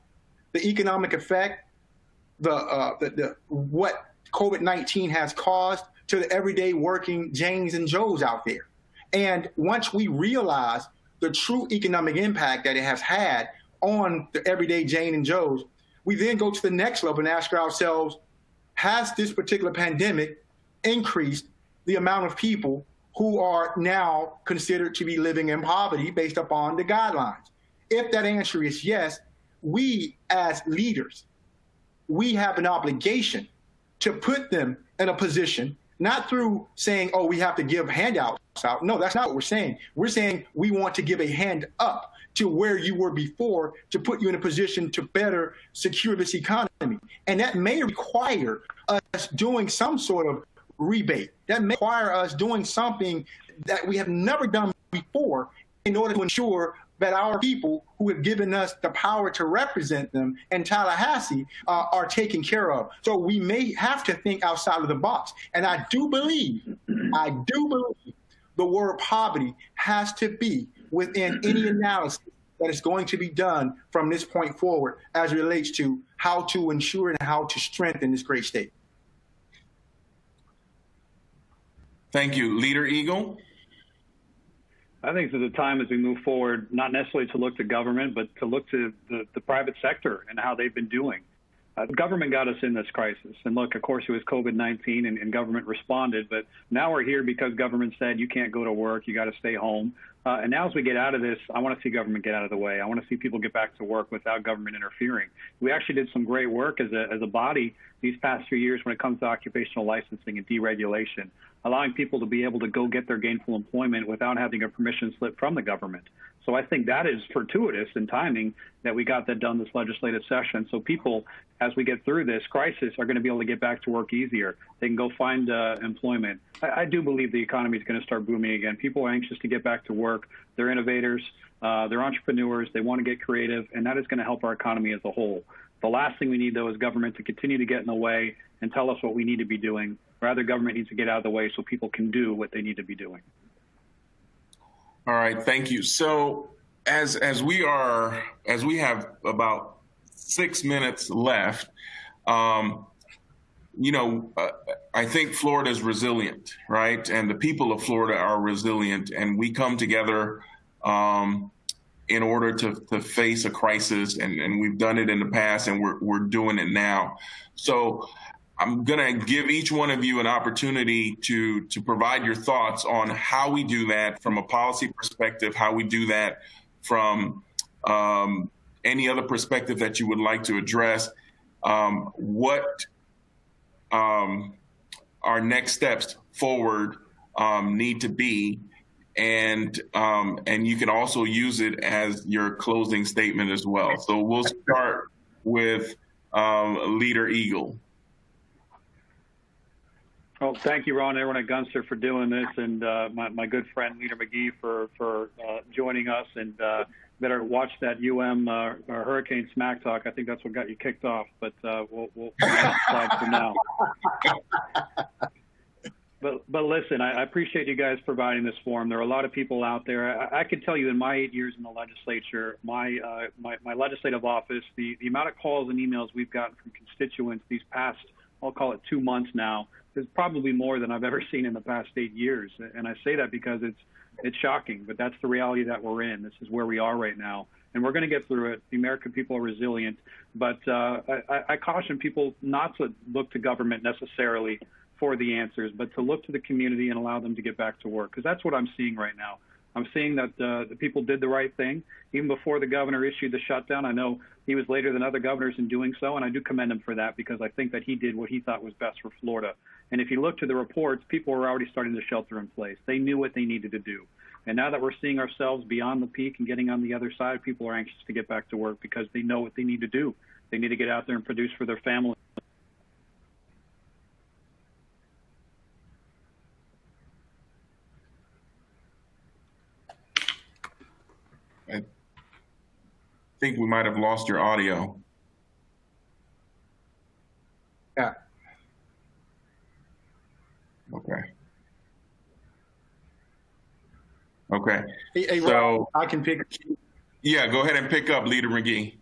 the economic effect, what COVID-19 has caused to the everyday working Janes and Joes out there. And once we realize the true economic impact that it has had on the everyday Jane and Joes, we then go to the next level and ask ourselves, has this particular pandemic increased the amount of people who are now considered to be living in poverty based upon the guidelines? If that answer is yes, we as leaders, we have an obligation to put them in a position, not through saying, oh, we have to give handouts out. No, that's not what we're saying. We're saying we want to give a hand up to where you were before to put you in a position to better secure this economy. And that may require us doing some sort of rebate. That may require us doing something that we have never done before in order to ensure that our people who have given us the power to represent them in Tallahassee are taken care of. So we may have to think outside of the box. And I do believe the word poverty has to be within any analysis that is going to be done from this point forward as it relates to how to ensure and how to strengthen this great state. Thank you. Leader Eagle? I think it's a time as we move forward, not necessarily to look to government, but to look to the private sector and how they've been doing. The government got us in this crisis. And look, of course, it was COVID-19 and government responded. But now we're here because government said you can't go to work, you got to stay home. And now as we get out of this, I want to see government get out of the way. I want to see people get back to work without government interfering. We actually did some great work as a body these past few years when it comes to occupational licensing and deregulation, allowing people to be able to go get their gainful employment without having a permission slip from the government. So I think that is fortuitous in timing that we got that done this legislative session. So people, as we get through this crisis, are going to be able to get back to work easier. They can go find employment. I do believe the economy is going to start booming again. People are anxious to get back to work. They're innovators. They're entrepreneurs. They want to get creative, and that is going to help our economy as a whole. The last thing we need, though, is government to continue to get in the way and tell us what we need to be doing. Rather, government needs to get out of the way so people can do what they need to be doing. All right, thank you. So as we have about 6 minutes left, I think Florida is resilient, right? And the people of Florida are resilient, and we come together in order to face a crisis, and we've done it in the past, and we're doing it now. So I'm going to give each one of you an opportunity to provide your thoughts on how we do that from a policy perspective, how we do that from any other perspective that you would like to address, what our next steps forward need to be, and you can also use it as your closing statement as well. So we'll start with Leader Eagle. Well, thank you, Ron, and everyone at Gunster for doing this, and my good friend Leader McGee for joining us. And better watch that Hurricane Smack Talk. I think that's what got you kicked off, but we'll slide for now. But listen, I appreciate you guys providing this forum. There are a lot of people out there. I can tell you, in my 8 years in the legislature, my legislative office, the amount of calls and emails we've gotten from constituents these past, I'll call it 2 months now, is probably more than I've ever seen in the past 8 years. And I say that because it's shocking, but that's the reality that we're in. This is where we are right now. And we're going to get through it. The American people are resilient. But I caution people not to look to government necessarily for the answers, but to look to the community and allow them to get back to work, because that's what I'm seeing right now. I'm seeing that the people did the right thing. Even before the governor issued the shutdown, I know he was later than other governors in doing so, and I do commend him for that, because I think that he did what he thought was best for Florida. And if you look to the reports, people were already starting to shelter in place. They knew what they needed to do. And now that we're seeing ourselves beyond the peak and getting on the other side, people are anxious to get back to work because they know what they need to do. They need to get out there and produce for their family. I think we might have lost your audio. Yeah. Okay. Hey, so Rob, I can pick. Yeah, go ahead and pick up, Leader McGee.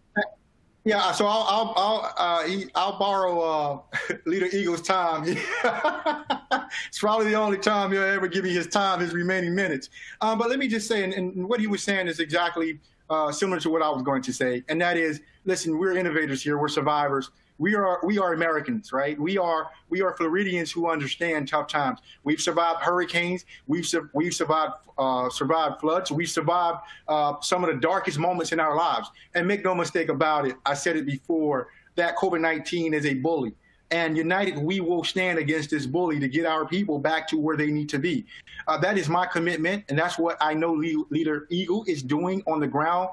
Yeah, so I'll borrow Leader Eagle's time. It's probably the only time he'll ever give me his time, his remaining minutes. But let me just say, and what he was saying is exactly similar to what I was going to say, and that is, listen, we're innovators here. We're survivors. We are Americans, right? We are Floridians who understand tough times. We've survived hurricanes. We've survived floods. We've survived some of the darkest moments in our lives. And make no mistake about it, I said it before, that COVID-19 is a bully. And united, we will stand against this bully to get our people back to where they need to be. That is my commitment, and that's what I know Leader Eagle is doing on the ground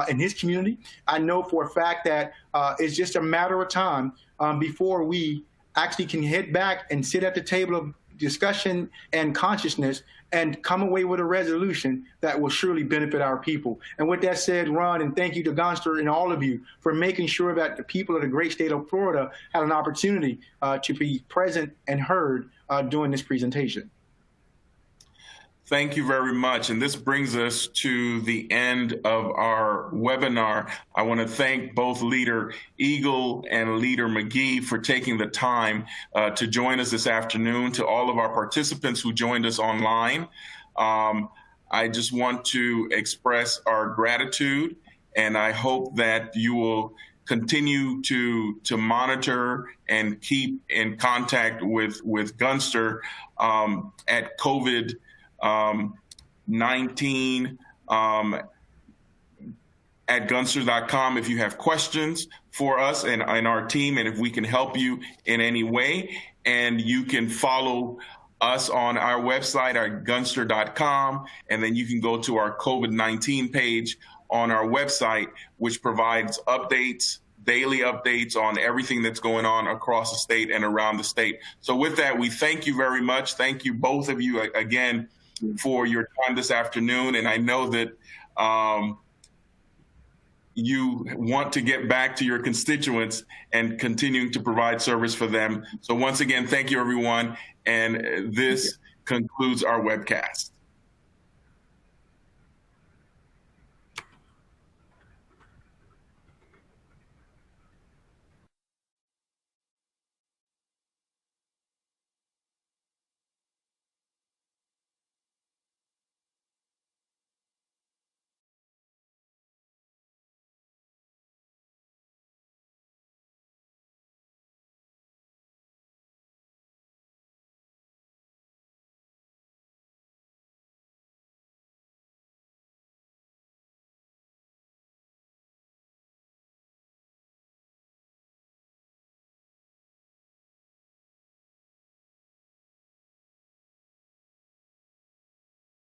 in his community. I know for a fact that it's just a matter of time before we actually can head back and sit at the table of discussion and consciousness and come away with a resolution that will surely benefit our people. And with that said, Ron, and thank you to Gunster and all of you for making sure that the people of the great state of Florida had an opportunity to be present and heard during this presentation. Thank you very much. And this brings us to the end of our webinar. I want to thank both Leader Eagle and Leader McGee for taking the time to join us this afternoon. To all of our participants who joined us online, I just want to express our gratitude, and I hope that you will continue to monitor and keep in contact with Gunster at COVID-19 at gunster.com if you have questions for us and our team, and if we can help you in any way. And you can follow us on our website, our gunster.com, and then you can go to our COVID-19 page on our website, which provides updates, daily updates on everything that's going on across the state and around the state. So with that, we thank you very much. Thank you, both of you, again, for your time this afternoon. And I know that you want to get back to your constituents and continuing to provide service for them. So once again, thank you, everyone. And this concludes our webcast.